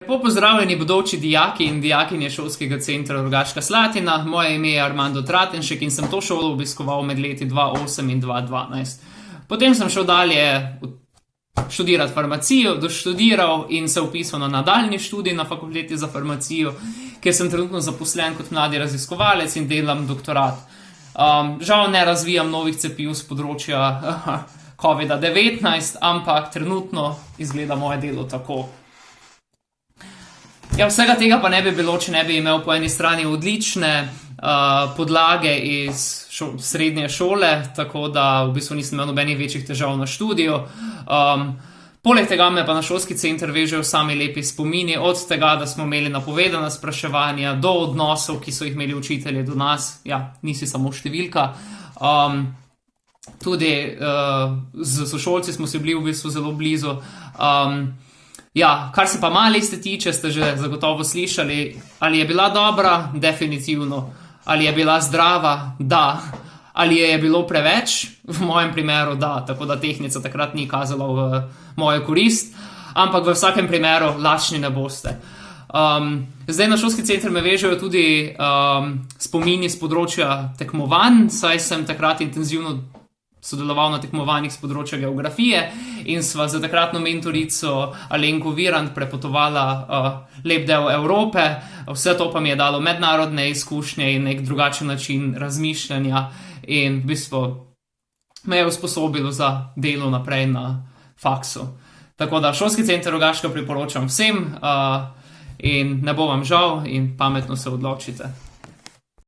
Lepo pozdravljeni bodoči dijaki in dijakinje šolskega centra Rogaška Slatina. Moje ime je Armando Tratenšek in sem to šolo obiskoval med leti 2008 in 2012. Potem sem šel dalje študirati farmacijo, doštudiral in se vpisal na nadaljnji študij na fakulteti za farmacijo, kjer sem trenutno zaposlen kot mladi raziskovalec in delam doktorat. Žal ne razvijam novih cepiv z področja COVID-19, ampak trenutno izgleda moje delo tako. Ja, vsega tega pa ne bi bilo, če ne bi imel po eni strani odlične podlage iz srednje šole, tako da v bistvu nisem imel nobenih večjih težav na študiju. Poleg tega me pa na šolski center vežejo sami lepi spomini, od tega, da smo imeli napovedana spraševanja, do odnosov, ki so jih imeli učitelji do nas. Ja, nisi samo številka. Tudi z sošolci smo si bili v bistvu zelo blizu. Ja, kar se pa male liste tiče, ste že zagotovo slišali, ali je bila dobra? Definitivno. Ali je bila zdrava? Da. Ali je bilo preveč? V mojem primeru da, tako da tehtnica takrat ni kazala v mojo korist, ampak v vsakem primeru lačni ne boste. Zdaj na šolski center me vežejo tudi spomini z področja tekmovanj, saj sem takrat intenzivno sodeloval na tekmovanjih z področja geografije in sva za takratno mentorico Alenko Virant prepotovala lep del Evrope. Vse to pa mi je dalo mednarodne izkušnje in nek drugačen način razmišljanja in v bistvu me je usposobilo za delo naprej na faksu. Tako da šolski center Rogaška priporočam vsem in ne bo vam žal in pametno se odločite.